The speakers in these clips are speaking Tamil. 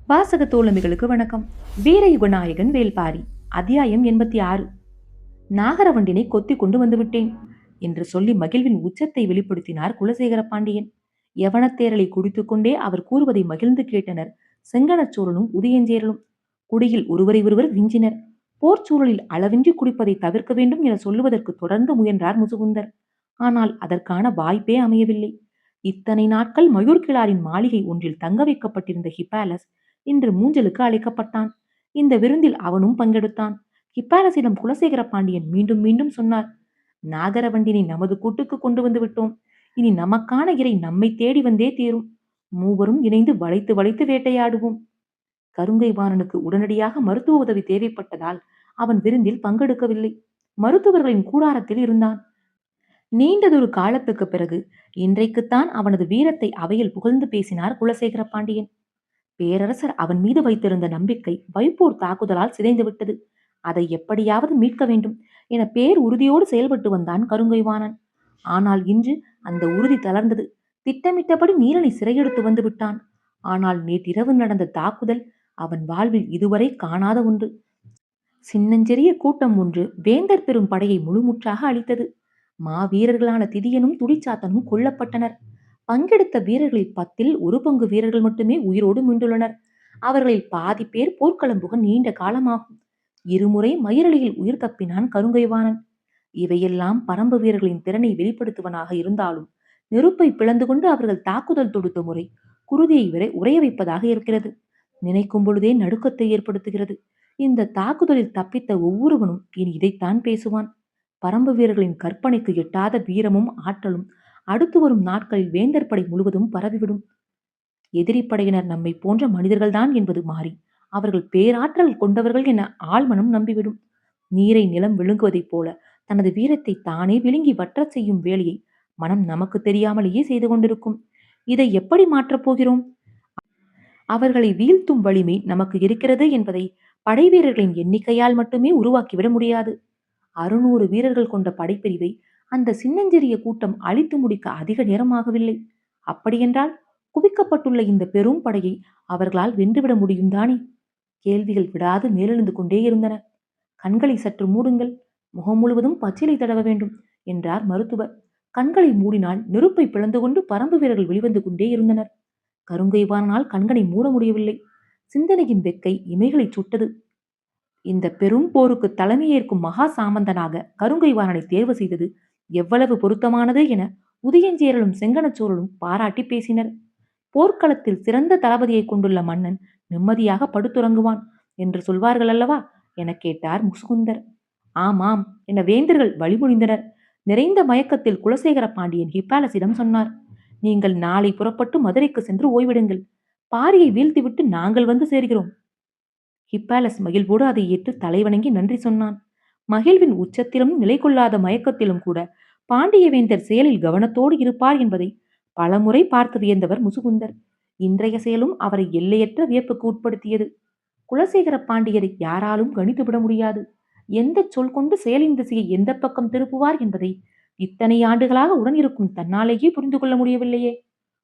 வாசக தோழமைகளுக்கு வணக்கம். வீரயுகநாயகன் வேல்பாரி. அத்தியாயம் 86. நாகரவண்டினை கொத்தி கொண்டு வந்து விட்டேன் என்று சொல்லி மகிழ்வின் உச்சத்தை வெளிப்படுத்தினார் குலசேகர பாண்டியன். யவனத்தேரலை குடித்துக் கொண்டே அவர் கூறுவதை மகிழ்ந்து கேட்டனர் செங்கனச்சோழனும் உதயஞ்சேரலும். குடியில் ஒருவரை ஒருவர் விஞ்சினர். போர்ச்சூழலில் அளவின்றி குடிப்பதை தவிர்க்க வேண்டும் என சொல்லுவதற்கு தொடர்ந்து முயன்றார் முசுகுந்தர். ஆனால் அதற்கான வாய்ப்பே அமையவில்லை. இத்தனை நாட்கள் மயூர்கிழாரின் மாளிகை ஒன்றில் தங்க வைக்கப்பட்டிருந்த ஹிப்பாலஸ் இன்று மூஞ்சலுக்கு அழைக்கப்பட்டான். இந்த விருந்தில் அவனும் பங்கெடுத்தான். ஹிப்பாலஸிடம் குலசேகர பாண்டியன் மீண்டும் மீண்டும் சொன்னார், நாகரவண்டினை நமது கூட்டுக்கு கொண்டு வந்து விட்டோம். இனி நமக்கான இறை நம்மை தேடி வந்தே தீரும். மூவரும் இணைந்து வளைத்து வளைத்து வேட்டையாடுவோம். கருங்கை வாணனுக்கு உடனடியாக மருத்துவ உதவி தேவைப்பட்டதால் அவன் விருந்தில் பங்கெடுக்கவில்லை. மருத்துவர்களின் கூடாரத்தில் இருந்தான். நீண்டதொரு காலத்துக்கு பிறகு இன்றைக்குத்தான் அவனது வீரத்தை அவையில் புகழ்ந்து பேசினார் குலசேகர பாண்டியன். பேரரசர் அவன் மீது வைத்திருந்த நம்பிக்கை வைப்போர் தாக்குதலால் சிதைந்துவிட்டது. அதை எப்படியாவது மீட்க வேண்டும் என பேர் உறுதியோடு செயல்பட்டு வந்தான் கருங்கைவாணன். ஆனால் இன்று அந்த உறுதி தளர்ந்தது. திட்டமிட்டபடி நீலனை சிறையெடுத்து வந்து விட்டான். ஆனால் நேற்றிரவு நடந்த தாக்குதல் அவன் வாழ்வில் இதுவரை காணாத ஒன்று. சின்னஞ்சிறிய கூட்டம் ஒன்று வேந்தர் பெரும் படையை முழுமுற்றாக அழித்தது. மாவீரர்களான திதியனும் துடிச்சாத்தனும் கொல்லப்பட்டனர். பங்கெடுத்த வீரர்களில் 10ல் 1 பங்கு வீரர்கள் மட்டுமே உயிரோடு மீண்டுள்ளனர். அவர்களில் பாதி பேர் போர்க்களம் புக நீண்ட காலமாகும். இருமுறை மயிரலியில் உயிர் தப்பினான் கருங்கைவாணன். இவையெல்லாம் பரம்பு வீரர்களின் திறனை வெளிப்படுத்துவனாக இருந்தாலும் நெருப்பை பிளந்து கொண்டு அவர்கள் தாக்குதல் தொடுத்த முறை குருதியை வரை உறைய வைப்பதாக இருக்கிறது. நினைக்கும் பொழுதே நடுக்கத்தை ஏற்படுத்துகிறது. இந்த தாக்குதலில் தப்பித்த ஒவ்வொருவனும் இனி இதைத்தான் பேசுவான். பரம்பு வீரர்களின் கற்பனைக்கு எட்டாத வீரமும் ஆற்றலும் அடுத்து வரும் நாட்களில் வேந்தர் படை முழுவதும் பரவிவிடும். எதிரி படையினர் நம்மை போன்ற மனிதர்கள்தான் என்பது மாறி அவர்கள் பேராற்றல் கொண்டவர்கள் என ஆழ்மனம் நம்பிவிடும். நீரை நிலம் விழுங்குவதைப் போல தனது வீரத்தை தானே விழுங்கி வற்றச் செய்யும் வேலையை மனம் நமக்கு தெரியாமலேயே செய்து கொண்டிருக்கும். இதை எப்படி மாற்றப் போகிறோம்? அவர்களை வீழ்த்தும் வலிமை நமக்கு இருக்கிறது என்பதை படை வீரர்களின் எண்ணிக்கையால் மட்டுமே உருவாக்கிவிட முடியாது. 600 வீரர்கள் கொண்ட படைப்பிரிவை அந்த சின்னஞ்சிறிய கூட்டம் அழித்து முடிக்க அதிக நேரமாகவில்லை. அப்படியென்றால் குவிக்கப்பட்டுள்ள இந்த பெரும் படையை அவர்களால் வென்றுவிட முடியும் தானே? கேள்விகள் விடாது மேலெழுந்து கொண்டே இருந்தன. கண்களை சற்று மூடுங்கள், முகம் முழுவதும் பச்சிலை தடவ வேண்டும் என்றார் மருத்துவர். கண்களை மூடினால் நெருப்பை பிளந்து கொண்டு பரம்பு வீரர்கள் வெளிவந்து கொண்டே இருந்தனர். கருங்கைவானால் கண்களை மூட முடியவில்லை. சிந்தனையின் வெக்கை இமைகளை சுட்டது. இந்த பெரும் போருக்கு தலைமையேற்கும் மகா சாமந்தனாக கருங்கைவாணனை தேர்வு செய்தது எவ்வளவு பொருத்தமானது என உதயஞ்சேரலும் செங்கனச்சோழலும் பாராட்டி பேசினர். போர்க்களத்தில் சிறந்த தளபதியை கொண்டுள்ள மன்னன் நிம்மதியாக படுத்துறங்குவான் என்று சொல்வார்கள் அல்லவா என கேட்டார் முசுகுந்தர். ஆமாம் என வேந்தர்கள் வழிமொழிந்தனர். நிறைந்த மயக்கத்தில் குலசேகர பாண்டியன் ஹிப்பாலஸிடம் சொன்னார், நீங்கள் நாளை புறப்பட்டு மதுரைக்கு சென்று ஓய்விடுங்கள். பாரியை வீழ்த்திவிட்டு நாங்கள் வந்து சேர்கிறோம். ஹிப்பாலஸ் மகிழ்வோடு அதை ஏற்று தலைவணங்கி நன்றி சொன்னான். மகிழ்வின் உச்சத்திலும் நிலை கொள்ளாத மயக்கத்திலும் கூட பாண்டியவேந்தர் செயலில் கவனத்தோடு இருப்பார் என்பதை பலமுறை பார்த்து வியந்தவர் முசுகுந்தர். இன்றைய செயலும் அவரை எல்லையற்ற வியப்புக்கு உட்படுத்தியது. குலசேகர பாண்டியரை யாராலும் கணித்துவிட முடியாது. எந்த சொல் கொண்டு செயலின் திசையை எந்த பக்கம் திருப்புவார் என்பதை இத்தனை ஆண்டுகளாக உடன் இருக்கும் தன்னாலேயே புரிந்து கொள்ள முடியவில்லையே.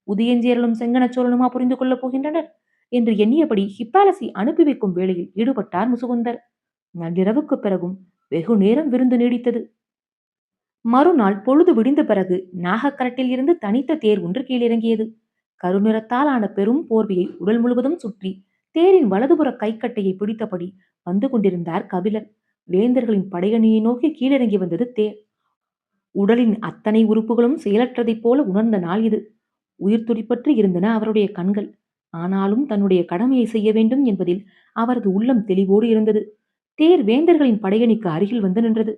உதயஞ்சேரலும் செங்கனச்சோழனுமா புரிந்து கொள்ளப் போகின்றனர் என்று எண்ணியபடி ஹிப்பாலஸை அனுப்பி வைக்கும் வேளையில் ஈடுபட்டார் முசுகுந்தர். நள்ளிரவுக்கு பிறகும் வெகு நேரம் விருந்து நீடித்தது. மறுநாள் பொழுது விடிந்த பிறகு நாகக்கரட்டில் இருந்து தனித்த தேர் ஒன்று கீழிறங்கியது. கருநிறத்தால் ஆன பெரும் போர்வையை உடல் முழுவதும் சுற்றி தேரின் வலதுபுற கைக்கட்டையை பிடித்தபடி வந்து கொண்டிருந்தார் கபிலர். வேந்தர்களின் படையணியை நோக்கி கீழிறங்கி வந்தது தேர். உடலின் அத்தனை உறுப்புகளும் செயலற்றதைப் போல உணர்ந்த நாள் இது. உயிர் துடிப்பற்று இருந்தன அவருடைய கண்கள். ஆனாலும் தன்னுடைய கடமையை செய்ய வேண்டும் என்பதில் அவரது உள்ளம் தெளிவோடு இருந்தது. தேர் வேந்தர்களின் படையணிக்கு அருகில் வந்து நின்றது.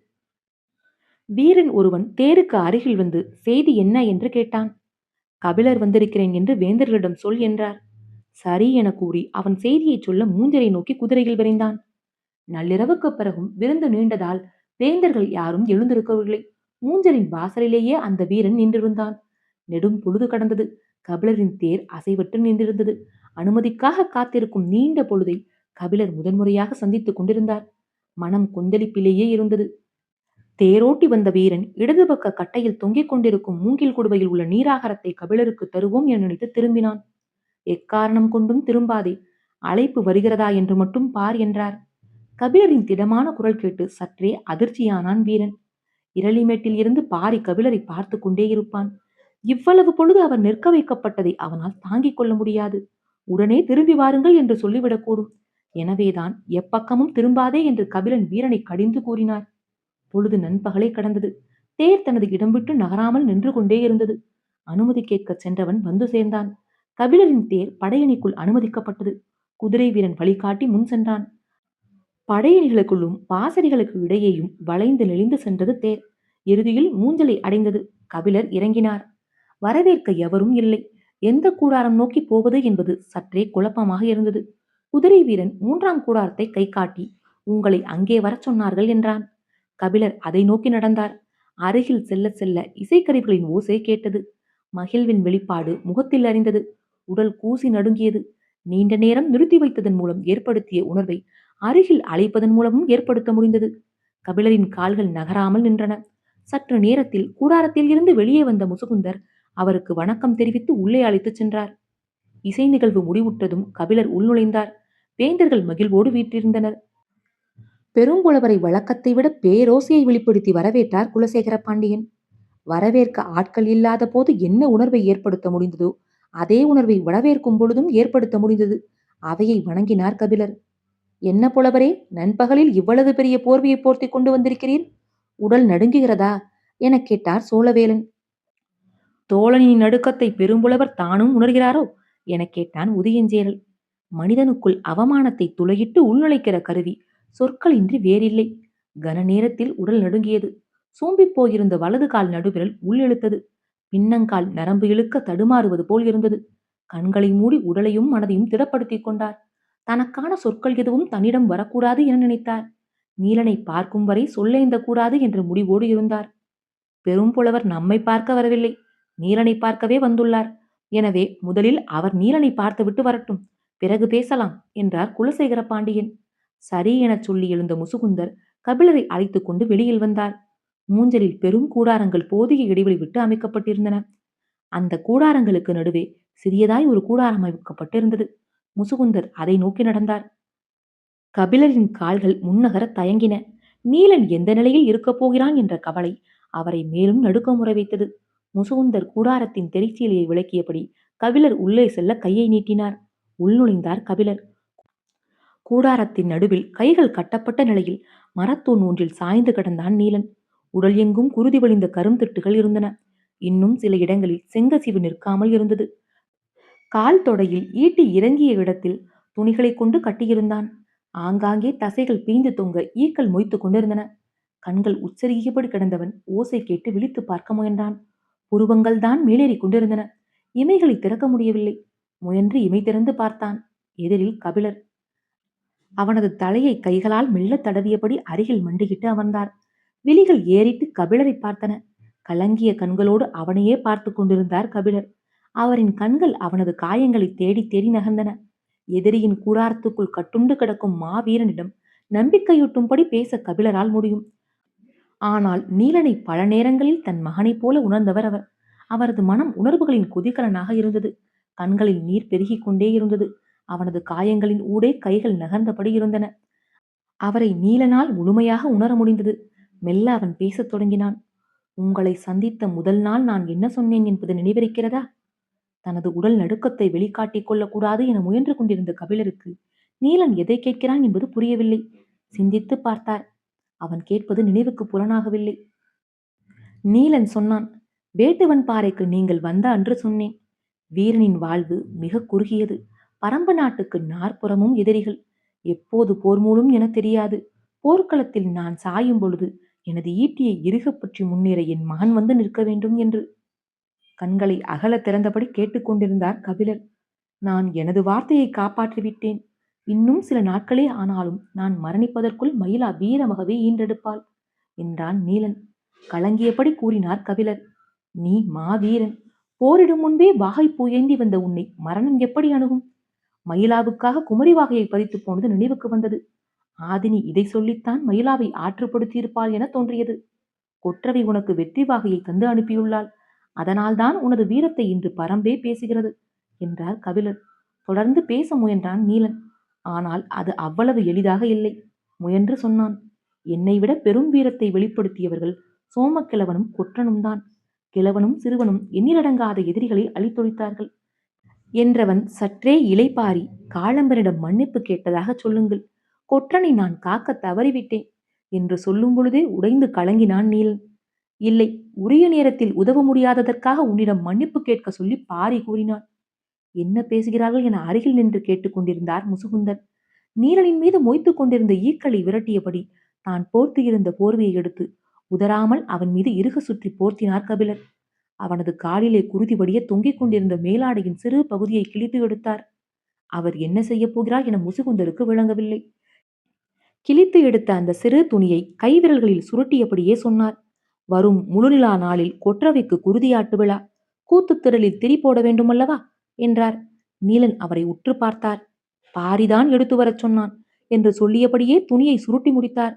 வீரன் ஒருவன் தேருக்கு அருகில் வந்து செய்தி என்ன என்று கேட்டான். கபிலர் வந்திருக்கிறேன் என்று வேந்தர்களிடம் சொல் என்றார். சரி என கூறி அவன் செய்தியை சொல்ல மூஞ்சரை நோக்கி குதிரையில் விரைந்தான். நள்ளிரவுக்கு பிறகும் விருந்து நீண்டதால் வேந்தர்கள் யாரும் எழுந்திருக்கவில்லை. மூஞ்சரின் வாசலிலேயே அந்த வீரன் நின்றிருந்தான். நெடும் பொழுது கடந்தது. கபிலரின் தேர் அசைவற்று நின்றிருந்தது. அனுமதிக்காக காத்திருக்கும் நீண்ட பொழுதை கபிலர் முதன்முறையாக சந்தித்துக் கொண்டிருந்தார். மனம் கொந்தளிப்பிலேயே இருந்தது. தேரோட்டி வந்த வீரன் இடது பக்க கட்டையில் தொங்கிக் கொண்டிருக்கும் மூங்கில் குடுவையில் உள்ள நீராகாரத்தை கபிலருக்கு தருவோம் என நினைத்து திரும்பினான். எக்காரணம் கொண்டும் திரும்பாதே, அழைப்பு வருகிறதா என்று மட்டும் பார் என்றார். கபிலரின் திடமான குரல் கேட்டு சற்றே அதிர்ச்சியானான் வீரன். இரளிமேட்டில் இருந்து பாரி கபிலரை பார்த்து கொண்டே இருப்பான். இவ்வளவு பொழுது அவர் நிற்க வைக்கப்பட்டதை அவனால் தாங்கிக் கொள்ள முடியாது. உடனே திரும்பி வாருங்கள் என்று சொல்லிவிடக்கூடும். எனவேதான் எப்பக்கமும் திரும்பாதே என்று கபிலன் வீரனை கடிந்து கூறினார். பொழுது நண்பகலை கடந்தது. தேர் தனது இடம் விட்டு நகராமல் நின்று கொண்டே இருந்தது. அனுமதி கேட்கச் சென்றவன் வந்து சேர்ந்தான். கபிலரின் தேர் படையணிக்குள் அனுமதிக்கப்பட்டது. குதிரை வீரன் வழிகாட்டி முன் சென்றான். படையணிகளுக்குள்ளும் பாசறைகளுக்கு இடையேயும் வளைந்து நெளிந்து சென்றது தேர். இறுதியில் மூஞ்சலை அடைந்தது. கபிலர் இறங்கினார். வரவேற்க எவரும் இல்லை. எந்த கூடாரம் நோக்கி போவது என்பது சற்றே குழப்பமாக இருந்தது. குதிரை வீரன் 3ஆம் கூடாரத்தை கை காட்டி, உங்களை அங்கே வரச் சொன்னார்கள் என்றான். கபிலர் அதை நோக்கி நடந்தார். அருகில் செல்ல செல்ல இசைக்கருவிகளின் ஓசை கேட்டது. மகிழ்வின் வெளிப்பாடு முகத்தில் அறிந்தது. உடல் கூசி நடுங்கியது. நீண்ட நேரம் நிறுத்தி வைத்ததன் மூலம் ஏற்படுத்திய உணர்வை அருகில் அழைப்பதன் மூலமும் ஏற்படுத்த முடிந்தது. கபிலரின் கால்கள் நகராமல் நின்றன. சற்று நேரத்தில் கூடாரத்தில் இருந்து வெளியே வந்த முசுகுந்தர் அவருக்கு வணக்கம் தெரிவித்து உள்ளே அழைத்துச் சென்றார். இசை நிகழ்வு முடிவுற்றதும் கபிலர் உள்நுழைந்தார். வேந்தர்கள் மகிழ்வோடு வீற்றிருந்தனர். பெரும்புலவரை வழக்கத்தை விட பேரோசையை வெளிப்படுத்தி வரவேற்றார் குலசேகர பாண்டியன். வரவேற்க ஆட்கள் இல்லாத போது என்ன உணர்வை ஏற்படுத்த முடிந்ததோ அதே உணர்வை வரவேற்கும் பொழுதும் ஏற்படுத்த முடிந்தது. அவையை வணங்கினார் கபிலர். என்ன புலவரே, நண்பகலில் இவ்வளவு பெரிய போர்வையை போர்த்தி கொண்டு வந்திருக்கிறீர்? உடல் நடுங்குகிறதா எனக் கேட்டார் சோழவேலன். தோழனின் நடுக்கத்தை பெரும்புலவர் தானும் உணர்கிறாரோ எனக் கேட்டான் உதயஞ்சேரல். மனிதனுக்குள் அவமானத்தை துளையிட்டு உள்நுழைக்கிற கருவி சொற்களின்றி வேறில்லை. கன நேரத்தில் உடல் நடுங்கியது. சோம்பிப் போயிருந்த வலது கால் நடுவிரல் உள்ளிழுத்தது. பின்னங்கால் நரம்பு இழுக்க தடுமாறுவது போல் இருந்தது. கண்களை மூடி உடலையும் மனதையும் திடப்படுத்திக் கொண்டார். தனக்கான சொற்கள் எதுவும் தன்னிடம் வரக்கூடாது என நினைத்தார். நீலனை பார்க்கும் வரை சொல்லேந்த கூடாது என்ற முடிவோடு இருந்தார். பெரும்புலவர் நம்மை பார்க்க வரவில்லை, நீலனை பார்க்கவே வந்துள்ளார். எனவே முதலில் அவர் நீலனை பார்த்துவிட்டு வரட்டும், பிறகு பேசலாம் என்றார் குலசேகர பாண்டியன். சரி எனச் சொல்லி எழுந்த முசுகுந்தர் கபிலரை அழைத்துக் கொண்டு வெளியில் வந்தார். மூஞ்சலில் பெரும் கூடாரங்கள் போதிய இடைவெளி விட்டு அமைக்கப்பட்டிருந்தன. அந்த கூடாரங்களுக்கு நடுவே சிறியதாய் ஒரு கூடாரம் அமைக்கப்பட்டிருந்தது. முசுகுந்தர் அதை நோக்கி நடந்தார். கபிலரின் கால்கள் முன்னகர தயங்கின. நீலன் எந்த நிலையில் இருக்கப் போகிறான் என்ற கவலை அவரை மேலும் நடுக்கமுற வைத்தது. முசுகுந்தர் கூடாரத்தின் திரைச்சீலையை விளக்கியபடி கபிலர் உள்ளே செல்ல கையை நீட்டினார். உள்நுழைந்தார் கபிலர். கூடாரத்தின் நடுவில் கைகள் கட்டப்பட்ட நிலையில் மரத்தூண் ஒன்றில் சாய்ந்து கிடந்தான் நீலன். உடல் எங்கும் குருதி வழிந்த கருந்திட்டுகள் இருந்தன. இன்னும் சில இடங்களில் செங்கசிவு நிற்காமல் இருந்தது. கால் தொடையில் ஈட்டி இறங்கிய இடத்தில் துணிகளை கொண்டு கட்டியிருந்தான். ஆங்காங்கே தசைகள் பீந்து தொங்க ஈக்கள் மொய்த்து கொண்டிருந்தன. கண்கள் உச்சரிக்கப்படி கிடந்தவன் ஓசை கேட்டு விழித்து பார்க்க முயன்றான். புருவங்கள் தான் மேலேறி கொண்டிருந்தன. இமைகளை திறக்க முடியவில்லை. முயன்று இமை திறந்து பார்த்தான். எதிரில் கபிலர். அவனது தலையை கைகளால் மெல்ல தடவியபடி அருகில் மண்டிகிட்டு அமர்ந்தார். விழிகள் ஏறிட்டு கபிலரை பார்த்தன. கலங்கிய கண்களோடு அவனையே பார்த்து கொண்டிருந்தார் கபிலர். அவரின் கண்கள் அவனது காயங்களை தேடி தேடி நகர்ந்தன. எதிரியின் கூடாரத்துக்குள் கட்டுண்டு கிடக்கும் மாவீரனிடம் நம்பிக்கையூட்டும்படி பேச கபிலரால் முடியும். ஆனால் நீலனை பல நேரங்களில் தன் மகனைப் போல உணர்ந்தவர் அவர். அவரது மனம் உணர்வுகளின் கொதிகலனாக இருந்தது. கண்களில் நீர் பெருகிக் கொண்டே இருந்தது. அவனது காயங்களின் ஊடே கைகள் நகர்ந்தபடி இருந்தன. அவரை நீலனால் முழுமையாக உணர முடிந்தது. மெல்ல அவன் பேசத் தொடங்கினான். உங்களை சந்தித்த முதல் நாள் நான் என்ன சொன்னேன் என்பது நினைவிருக்கிறதா? தனது உடல் நடுக்கத்தை வெளிக்காட்டிக் கொள்ளக்கூடாது என முயன்று கொண்டிருந்த கபிலருக்கு நீலன் எதை கேட்கிறான் என்பது புரியவில்லை. சிந்தித்து பார்த்தார். அவன் கேட்பது நினைவுக்கு புலனாகவில்லை. நீலன் சொன்னான், வேட்டுவன் பாறைக்கு நீங்கள் வந்த அன்று சொன்னேன். வீரனின் வாழ்வு மிக குறுகியது. பரம்பு நாட்டுக்கு நாற்புறமும் எதிரிகள். எப்போது போர் மூலும் என தெரியாது. போர்க்களத்தில் நான் சாயும் பொழுது எனது ஈட்டியை இறுகப் பற்றி முன்னேற என் மகன் வந்து நிற்க வேண்டும் என்று. கண்களை அகல திறந்தபடி கேட்டுக்கொண்டிருந்தார் கபிலர். நான் எனது வார்த்தையை காப்பாற்றிவிட்டேன். இன்னும் சில நாட்களே ஆனாலும் நான் மரணிப்பதற்குள் மயிலா வீரமகவே ஈன்றெடுப்பாள் என்றான் நீலன். கலங்கியபடி கூறினார் கபிலர். நீ மாவீரன். போரிடும் முன்பே வாகை பூயேந்தி வந்த உன்னை மரணம் எப்படி அணுகும்? மயிலாவுக்காக குமரி வாகையை பறித்து போனது நினைவுக்கு வந்தது. ஆதினி இதை சொல்லித்தான் மயிலாவை ஆற்றுப்படுத்தியிருப்பாள் என தோன்றியது. கொற்றவை உனக்கு வெற்றி வாகையை தந்து அனுப்பியுள்ளாள். அதனால்தான் உனது வீரத்தை இன்று பரம்பே பேசுகிறது என்றார் கபிலர். தொடர்ந்து பேச முயன்றான் நீலன். ஆனால் அது அவ்வளவு எளிதாக இல்லை. முயன்று சொன்னான். என்னை விட பெரும் வீரத்தை வெளிப்படுத்தியவர்கள் சோமக்கிழவனும் கொற்றனும் தான். கிழவனும் சிறுவனும் எண்ணிலடங்காத எதிரிகளை அழித்தொழித்தார்கள் என்றவன் சற்றே இளைப்பாரி, காளம்பரிடம் மன்னிப்பு கேட்டதாக சொல்லுங்கள். கொற்றனை நான் காக்க தவறிவிட்டேன் என்று சொல்லும் பொழுதே உடைந்து கலங்கினான் நீலன். இல்லை, உரிய நேரத்தில் உதவ முடியாததற்காக உன்னிடம் மன்னிப்பு கேட்க சொல்லி பாரி கூறினான். என்ன பேசுகிறார்கள் என அருகில் நின்று கேட்டுக்கொண்டிருந்தார் முசுகுந்தன். நீலனின் மீது மொய்த்துக் கொண்டிருந்த ஈக்களை விரட்டியபடி தான் போர்த்து இருந்த போர்வையை எடுத்து உதறாமல் அவன் மீது இறுக சுற்றி போர்த்தினார் கபிலர். அவனது காலிலே குருதி வடிய தொங்கிக் கொண்டிருந்த மேலாடையின் சிறு பகுதியை கிழித்து எடுத்தார். அவர் என்ன செய்ய போகிறார் என முசுகுந்தருக்கு விளங்கவில்லை. கிழித்து எடுத்த அந்த சிறு துணியை கைவிரல்களில் சுருட்டியபடியே சொன்னார். வரும் முழுநிலா நாளில் கொற்றவைக்கு குருதியாட்டு விழா. கூத்துத்திரலில் திரி போட வேண்டுமல்லவா என்றார். நீலன் அவரை உற்று பார்த்தார். பாரிதான் எடுத்து வரச் சொன்னான் என்று சொல்லியபடியே துணியை சுருட்டி முடித்தார்.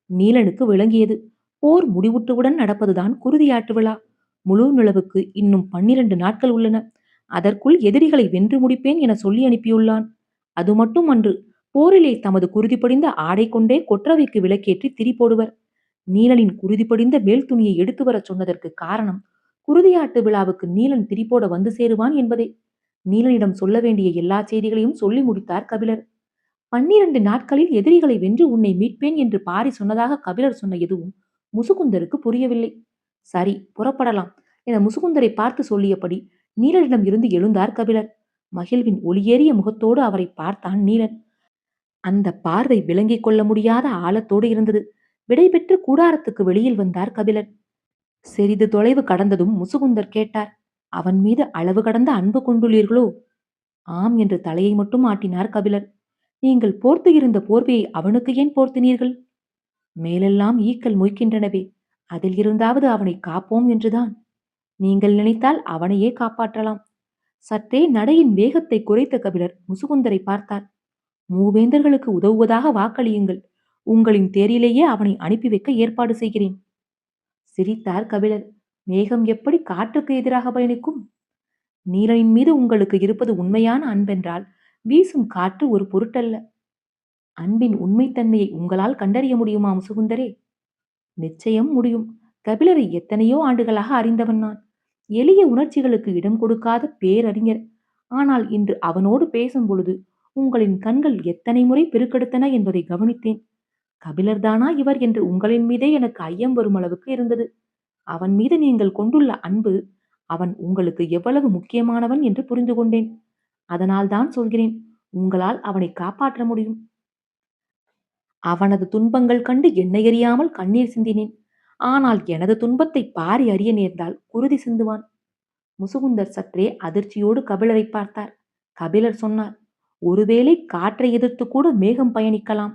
நீலனுக்கு விளங்கியது. போர் முடிவுற்றவுடன் நடப்பதுதான் குருதியாட்டு விழா. முழு நிலவுக்கு இன்னும் 12 நாட்கள் உள்ளன. அதற்குள் எதிரிகளை வென்று முடிப்பேன் என சொல்லி அனுப்பியுள்ளான். அது மட்டும் அன்று, போரிலே தமது குருதி படிந்த ஆடை கொண்டே கொற்றவைக்கு விளக்கேற்றி திரி போடுவர். நீலனின் குருதி படிந்த மேல் துணியை எடுத்து வரச் சொன்னதற்கு காரணம், குருதியாட்டு விழாவுக்கு நீலன் திரி போட வந்து சேருவான் என்பதே. நீலனிடம் சொல்ல வேண்டிய எல்லா செய்திகளையும் சொல்லி முடித்தார் கபிலர். 12 நாட்களில் எதிரிகளை வென்று உன்னை மீட்பேன் என்று பாரி சொன்னதாக கபிலர் சொன்ன எதுவும் முசுகுந்தருக்கு புரியவில்லை. சரி, புறப்படலாம் என முசுகுந்தரை பார்த்து சொல்லியபடி நீலனிடம் இருந்து எழுந்தார் கபிலர். மகிழ்வின் ஒளியேறிய முகத்தோடு அவரை பார்த்தான் நீலன். அந்த பார்வை விளங்கிக் கொள்ள முடியாத ஆழத்தோடு இருந்தது. விடைபெற்று கூடாரத்துக்கு வெளியில் வந்தார் கபிலர். சிறிது தொலைவு கடந்ததும் முசுகுந்தர் கேட்டார். அவன் மீது அளவு கடந்த அன்பு கொண்டுள்ளீர்களோ? ஆம் என்று தலையை மட்டும் ஆட்டினார் கபிலர். நீங்கள் போர்த்து இருந்த போர்வையை அவனுக்கு ஏன் போர்த்தினீர்கள்? மேலெல்லாம் ஈக்கள் மொய்க்கின்றனவே, அதில் இருந்தாவது அவனை காப்போம் என்றுதான். நீங்கள் நினைத்தால் அவனையே காப்பாற்றலாம். சற்றே நடையின் வேகத்தை குறைத்த கபிலர் முசுகுந்தரை பார்த்தார். மூவேந்தர்களுக்கு உதவுவதாக வாக்களியுங்கள். உங்களின் தேரிலேயே அவனை அனுப்பி வைக்க ஏற்பாடு செய்கிறேன். சிரித்தார் கபிலர். மேகம் எப்படி காற்றுக்கு எதிராக பயணிக்கும்? நீலனின் மீது உங்களுக்கு இருப்பது உண்மையான அன்பென்றால் வீசும் காற்று ஒரு பொருட்டல்ல. அன்பின் உண்மைத்தன்மையை உங்களால் கண்டறிய முடியுமா முசுகுந்தரே? நிச்சயம் முடியும். கபிலரை எத்தனையோ ஆண்டுகளாக அறிந்தவன் நான். எளிய உணர்ச்சிகளுக்கு இடம் கொடுக்காத பேரறிஞர். ஆனால் இன்று அவனோடு பேசும் பொழுது உங்களின் கண்கள் எத்தனை முறை பெருக்கெடுத்தன என்பதை கவனித்தேன். கபிலர்தானா இவர் என்று உங்களின் மீதே எனக்கு ஐயம் வரும் அளவுக்கு இருந்தது. அவன் மீது நீங்கள் கொண்டுள்ள அன்பு, அவன் உங்களுக்கு எவ்வளவு முக்கியமானவன் என்று புரிந்து கொண்டேன். அதனால்தான் சொல்கிறேன், உங்களால் அவனை காப்பாற்ற முடியும். அவனது துன்பங்கள் கண்டு என்னை அறியாமல் கண்ணீர் சிந்தினேன். ஆனால் எனது துன்பத்தை பாரி அறிய நேர்ந்தால் குருதி சிந்துவான். முசுகுந்தர் சற்றே அதிர்ச்சியோடு கபிலரை பார்த்தார். கபிலர் சொன்னார். ஒருவேளை காற்றை எதிர்த்து கூட மேகம் பயணிக்கலாம்.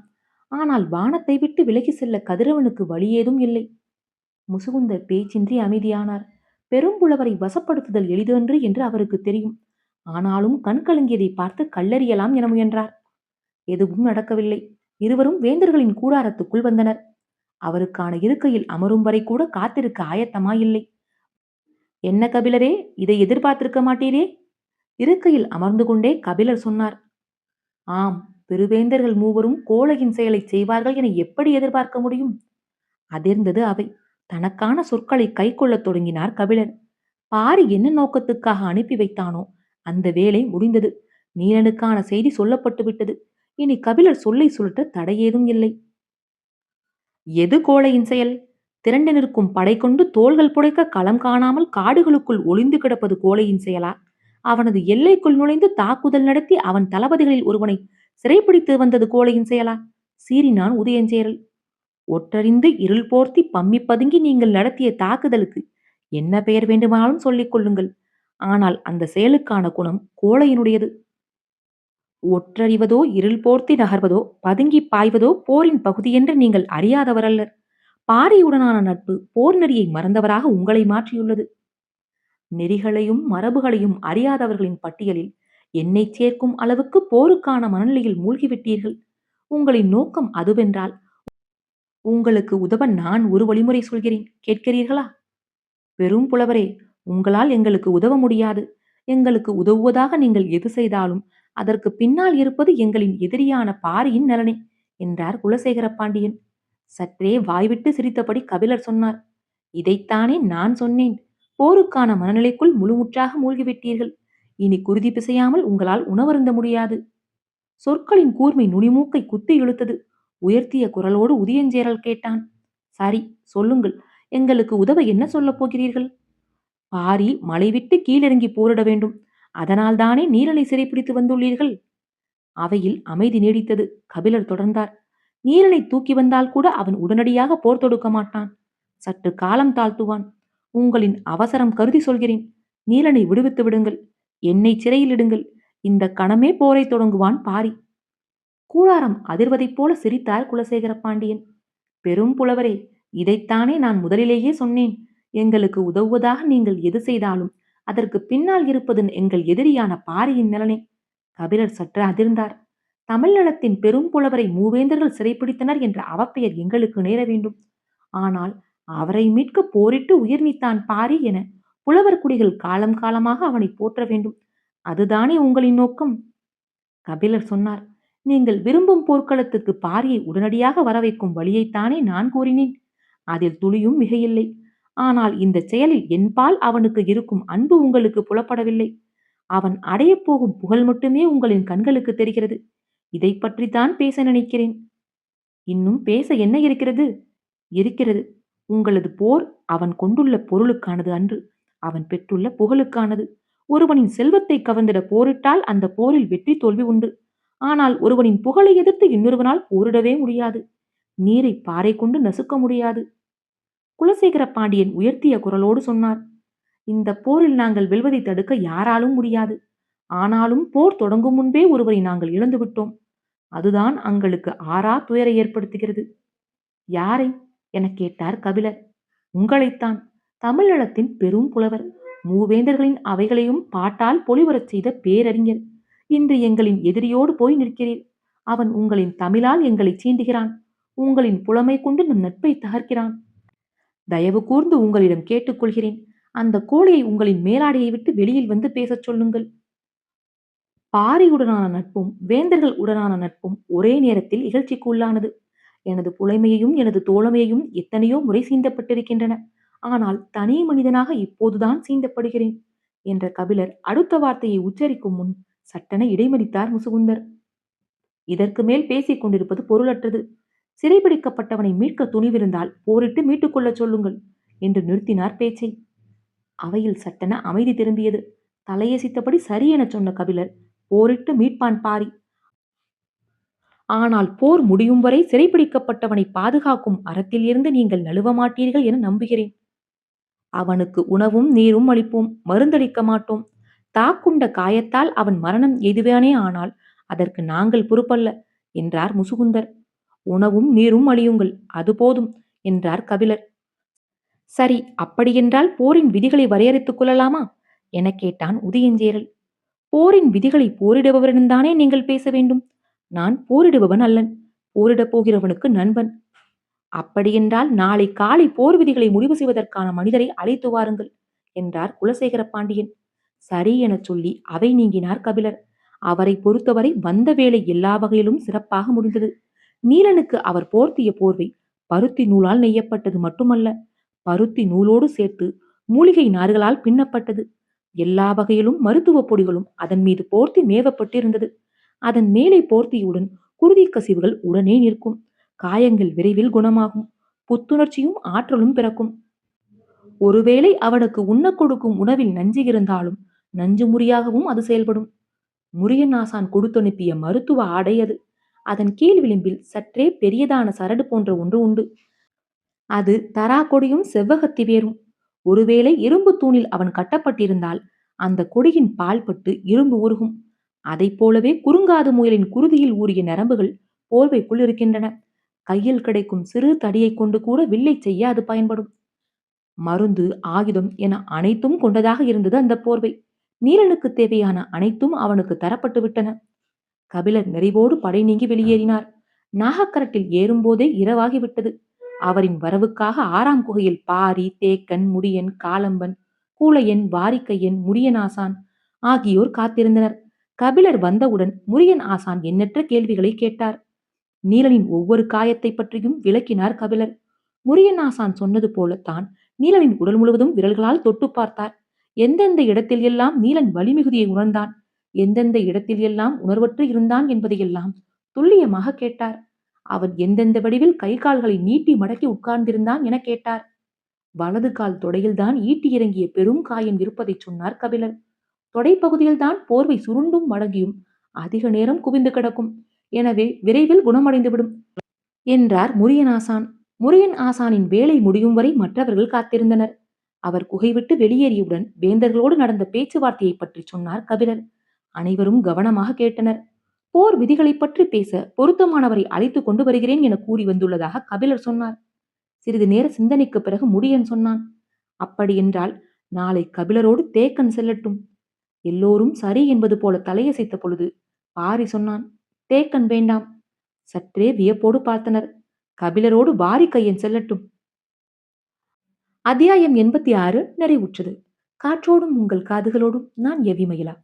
ஆனால் வானத்தை விட்டு விலகி செல்ல கதிரவனுக்கு வழி ஏதும் இல்லை. முசுகுந்தர் பேச்சின்றி அமைதியானார். பெரும்புலவரை வசப்படுத்துதல் எளிதன்று என்று அவருக்கு தெரியும். ஆனாலும் கண் கலங்கியதை பார்த்து கல்லறியலாம் என முயன்றார். எதுவும் நடக்கவில்லை. இருவரும் வேந்தர்களின் கூடாரத்துக்குள் வந்தனர். அவருக்கான இருக்கையில் அமரும் வரை கூட காத்திருக்க ஆயத்தமாயில்லை. என்ன கபிலரே, இதை எதிர்பார்த்திருக்க மாட்டீரே? இருக்கையில் அமர்ந்து கொண்டே கபிலர் சொன்னார். ஆம், பெருவேந்தர்கள் மூவரும் கோழையின் செயலை செய்வார்கள் என எப்படி எதிர்பார்க்க முடியும்? அதிர்ந்தது அவை. தனக்கான சொற்களை கை கொள்ளத் தொடங்கினார் கபிலர். பாரி என்ன நோக்கத்துக்காக அனுப்பி வைத்தானோ அந்த வேலை முடிந்தது. நீலனுக்கான செய்தி சொல்லப்பட்டு விட்டது. இனி கபிலர் சொல்லை சுழற்ற தடையேதும் இல்லை. எது கோழையின் செயல்? திரண்டு நிற்கும் படை கொண்டு தோள்கள் புடைக்க களம் காணாமல் காடுகளுக்குள் ஒளிந்து கிடப்பது கோழையின் செயலா? அவனது எல்லைக்குள் நுழைந்து தாக்குதல் நடத்தி அவன் தளபதிகளில் ஒருவனை சிறைப்பிடித்து வந்தது கோழையின் செயலா? சீறினான் உதயஞ்சேரல். ஒற்றறிந்து இருள் போர்த்தி பம்மி பதுங்கி நீங்கள் நடத்திய தாக்குதலுக்கு என்ன பெயர் வேண்டுமானாலும் சொல்லிக் கொள்ளுங்கள். ஆனால் அந்த செயலுக்கான குணம் கோழையினுடையது. ஒற்றறிவதோ, இருள் போர்த்தி நகர்வதோ, பதுங்கி பாய்வதோ போரின் பகுதியென்று நீங்கள் அறியாதவரல்லர். பாரியுடனான நட்பு போர் நெறியை மறந்தவராக உங்களை மாற்றியுள்ளது. நெறிகளையும் மரபுகளையும் அறியாதவர்களின் பட்டியலில் என்னை சேர்க்கும் அளவுக்கு போருக்கான மனநிலையில் மூழ்கிவிட்டீர்கள். உங்களின் நோக்கம் அதுவென்றால் உங்களுக்கு உதவ நான் ஒரு வழிமுறை சொல்கிறேன், கேட்கிறீர்களா? பெரும் புலவரே, உங்களால் எங்களுக்கு உதவ முடியாது. எங்களுக்கு உதவுவதாக நீங்கள் எது செய்தாலும் அதற்கு பின்னால் இருப்பது எங்களின் எதிரியான பாரியின் நலனே என்றார் குலசேகர பாண்டியன். சற்றே வாய்விட்டு சிரித்தபடி கபிலர் சொன்னார், இதைத்தானே நான் சொன்னேன். போருக்கான மனநிலைக்குள் முழுமுற்றாக மூழ்கிவிட்டீர்கள். இனி குருதி பிசையாமல் உங்களால் உணவருந்த முடியாது. சொற்களின் கூர்மை நுனிமூக்கை குத்தி இழுத்தது. உயர்த்திய குரலோடு உதியஞ்சேரல் கேட்டான், சரி, சொல்லுங்கள். எங்களுக்கு உதவ என்ன சொல்லப் போகிறீர்கள்? பாரி மலைவிட்டு கீழிறங்கி போரிட வேண்டும். அதனால்தானே நீலனை சிறைப்பிடித்து வந்துள்ளீர்கள். அவையில் அமைதி நீடித்தது. கபிலர் தொடர்ந்தார், நீலனை தூக்கி வந்தால் கூட அவன் உடனடியாக போர் தொடுக்க மாட்டான். சற்று காலம் தாழ்த்துவான். உங்களின் அவசரம் கருதி சொல்கிறேன். நீலனை விடுவித்து விடுங்கள். என்னை சிறையில் இடுங்கள். இந்த கணமே போரை தொடங்குவான் பாரி. கூடாரம் அதிர்வதைப் போல சிரித்தார் குலசேகர பாண்டியன். பெரும் புலவரே, இதைத்தானே நான் முதலிலேயே சொன்னேன். எங்களுக்கு உதவுவதாக நீங்கள் எது செய்தாலும் அதற்கு பின்னால் இருப்பது எங்கள் எதிரியான பாரியின் நலனே. கபிலர் சற்று அதிர்ந்தார். தமிழ் நலத்தின் பெரும் புலவரை மூவேந்தர்கள் சிறைப்பிடித்தனர் என்ற அவப்பெயர் எங்களுக்கு நேர வேண்டும். ஆனால் அவரை மீட்க போரிட்டு உயிர் நீத்தான் பாரி என புலவர் குடிகள் காலம் காலமாக அவனை போற்ற வேண்டும். அதுதானே உங்களின் நோக்கம்? கபிலர் சொன்னார், நீங்கள் விரும்பும் போர்க்களத்துக்கு பாரியை உடனடியாக வரவைக்கும் வழியைத்தானே நான் கூறினேன். அதில் துளியும் மிகையில்லை. ஆனால் இந்த செயலில் என்பால் அவனுக்கு இருக்கும் அன்பு உங்களுக்கு புலப்படவில்லை. அவன் அடையப் போகும் புகழ் மட்டுமே உங்களின் கண்களுக்கு தெரிகிறது. இதை பற்றித்தான் பேச நினைக்கிறேன். இன்னும் பேச என்ன இருக்கிறது? இருக்கிறது. உங்களது போர் அவன் கொண்டுள்ள பொருளுக்கானது அன்று, அவன் பெற்றுள்ள புகழுக்கானது. ஒருவனின் செல்வத்தை கவர்ந்திட போரிட்டால் அந்த போரில் வெற்றி தோல்வி உண்டு. ஆனால் ஒருவனின் புகழை எதிர்த்து இன்னொருவனால் போரிடவே முடியாது. நீரை பாறை கொண்டு நசுக்க முடியாது. குலசேகர பாண்டியன் உயர்த்திய குரலோடு சொன்னார், இந்த போரில் நாங்கள் வெல்வதை தடுக்க யாராலும் முடியாது. ஆனாலும் போர் தொடங்கும் முன்பே ஒருவரை நாங்கள் இழந்துவிட்டோம். அதுதான் அங்களுக்கு ஆறா துயரை ஏற்படுத்துகிறது. யாரை எனக் கேட்டார் கபிலர். உங்களைத்தான். தமிழகத்தின் பெரும் புலவர், மூவேந்தர்களின் அவைகளையும் பாட்டால் பொலிவரச் செய்த பேரறிஞர். இன்று எங்களின் எதிரியோடு போய் நிற்கிறீர். அவன் உங்களின் தமிழால் எங்களை சீண்டுகிறான். உங்களின் புலமை கொண்டு நம் நட்பை தகர்க்கிறான். தயவு கூர்ந்து உங்களிடம் கேட்டுக்கொள்கிறேன், அந்த கோழையை உங்களின் மேலாடையை விட்டு வெளியில் வந்து பேசச் சொல்லுங்கள். பாரியுடனான நட்பும் வேந்தர்கள் உடனான நட்பும் ஒரே நேரத்தில் இகழ்ச்சிக்கு உள்ளானது. எனது புலைமையையும் எனது தோழமையையும் எத்தனையோ முறை சீண்டப்பட்டிருக்கின்றன. ஆனால் தனி மனிதனாக இப்போதுதான் சீண்டப்படுகிறேன் என்ற கபிலர் அடுத்த வார்த்தையை உச்சரிக்கும் முன் சட்டென இடைமறித்தார் முசுகுந்தர். இதற்கு மேல் பேசிக் கொண்டிருப்பது பொருளற்றது. சிறைபிடிக்கப்பட்டவனை மீட்க துணிவிருந்தால் போரிட்டு மீட்டுக் கொள்ளச் சொல்லுங்கள் என்று நிறுத்தினார் பேச்சை. அவையில் சட்டென அமைதி திரும்பியது. தலையசித்தபடி சரி என சொன்ன கபிலர், போரிட்டு மீட்பான் பாரி. ஆனால் போர் முடியும் வரை சிறைப்பிடிக்கப்பட்டவனை பாதுகாக்கும் அறத்தில் இருந்து நீங்கள் நழுவ மாட்டீர்கள் என நம்புகிறேன். அவனுக்கு உணவும் நீரும் அளிப்போம், மருந்தளிக்க மாட்டோம். தாக்குண்ட காயத்தால் அவன் மரணம் எதுவானே ஆனால் அதற்கு நாங்கள் பொறுப்பல்ல என்றார் முசுகுந்தர். உணவும் நீரும் அளியுங்கள், அது போதும் என்றார் கபிலர். சரி, அப்படியென்றால் போரின் விதிகளை வரையறுத்துக் கொள்ளலாமா எனக் கேட்டான் உதயஞ்சேரல். போரின் விதிகளை போரிடுபவரிடம்தானே நீங்கள் பேச வேண்டும். நான் போரிடுபவன் அல்லன், போரிடப் போகிறவனுக்கு நண்பன். அப்படியென்றால் நாளை காலை போர் விதிகளை முடிவு செய்வதற்கான மனிதரை அழைத்து வாருங்கள் என்றார் குலசேகர பாண்டியன். சரி எனச் சொல்லி அவை நீங்கினார் கபிலர். அவரை பொறுத்தவரை வந்த வேலை எல்லா வகையிலும் சிறப்பாக முடிந்தது. நீலனுக்கு அவர் போர்த்திய போர்வை பருத்தி நூலால் நெய்யப்பட்டது மட்டுமல்ல, பருத்தி நூலோடு சேர்த்து மூலிகை நார்களால் பின்னப்பட்டது. எல்லா வகையிலும் மருத்துவ பொடிகளும் அதன் மீது போர்த்தி மேவப்பட்டிருந்தது. அதன் மேலே போர்த்தியுடன் குருதி கசிவுகள் உடனே நிற்கும். காயங்கள் விரைவில் குணமாகும். புத்துணர்ச்சியும் ஆற்றலும் பிறக்கும். ஒருவேளை அவனுக்கு உண்ண கொடுக்கும் உணவில் நஞ்சு இருந்தாலும் நஞ்சு முறியாகவும் அது செயல்படும். முரியநாசான் கொடுத்தனுப்பிய மருத்துவ ஆடை அது. அதன் கீழ் விளிம்பில் சற்றே பெரியதான சரடு போன்ற ஒன்று உண்டு. அது தரா கொடியும் செவ்வகத்தி வேரும். ஒருவேளை இரும்பு தூணில் அவன் கட்டப்பட்டிருந்தால் அந்த கொடியின் பால் பட்டு இரும்பு உருகும். அதை போலவே குறுங்காது முயலின் குருதியில் ஊறிய நரம்புகள் போர்வைக்குள் இருக்கின்றன. கையில் கிடைக்கும் சிறு தடியை கொண்டு கூட வில்லை செய்ய அது பயன்படும். மருந்து, ஆயுதம் என அனைத்தும் கொண்டதாக இருந்தது அந்த போர்வை. நீலனுக்கு தேவையான அனைத்தும் அவனுக்கு தரப்பட்டு விட்டன. கபிலர் நிறைவோடு படை நீங்கி வெளியேறினார். நாகக்கரட்டில் ஏறும்போதே இரவாகிவிட்டது. அவரின் வரவுக்காக 6ஆம் குகையில் பாரி, தேக்கன், முடியன், காலம்பன், கூழையன், வாரிக்கையன், முடியனாசான் ஆகியோர் காத்திருந்தனர். கபிலர் வந்தவுடன் முரியன் ஆசான் எண்ணற்ற கேள்விகளை கேட்டார். நீலனின் ஒவ்வொரு காயத்தை பற்றியும் விளக்கினார் கபிலர். முரியன் ஆசான் சொன்னது போலத்தான் நீலனின் உடல் முழுவதும் விரல்களால் தொட்டு பார்த்தார். எந்தெந்த இடத்தில் எல்லாம் நீலன் வலிமிகுதியை உணர்ந்தான், எந்தெந்த இடத்தில் எல்லாம் உணர்வற்று இருந்தான் என்பதையெல்லாம் துல்லியமாக கேட்டார். அவன் எந்தெந்த வடிவில் கை கால்களை நீட்டி மடக்கி உட்கார்ந்திருந்தான் என கேட்டார். வலது கால் தொடையில்தான் ஈட்டி இறங்கிய பெரும் காயம் இருப்பதைச் சொன்னார் கபிலர். தொடைப்பகுதியில்தான் போர்வை சுருண்டும் மடங்கியும் அதிக நேரம் குவிந்து கிடக்கும். எனவே விரைவில் குணமடைந்துவிடும் என்றார் முரியன் ஆசான். முரியன் ஆசானின் வேலை முடியும் வரை மற்றவர்கள் காத்திருந்தனர். அவர் குகை விட்டு வெளியேறியவுடன் வேந்தர்களோடு நடந்த பேச்சுவார்த்தையை பற்றி சொன்னார் கபிலர். அனைவரும் கவனமாக கேட்டனர். போர் விதிகளை பற்றி பேச பொருத்தமானவரை அழைத்துக் கொண்டு வருகிறேன் என கூறி வந்துள்ளதாக கபிலர் சொன்னார். சிறிது நேர சிந்தனைக்கு பிறகு முடியன் சொன்னான், அப்படியென்றால் நாளை கபிலரோடு தேக்கன் செல்லட்டும். எல்லோரும் சரி என்பது போல தலையசைத்த பொழுது பாரி சொன்னான், தேக்கன் வேண்டாம். சற்றே வியப்போடு பார்த்தனர். கபிலரோடு வாரிக்கையன் செல்லட்டும். அத்தியாயம் 86 நிறைவுற்றது. காற்றோடும் உங்கள் காதுகளோடும் நான் எவி மயிலா.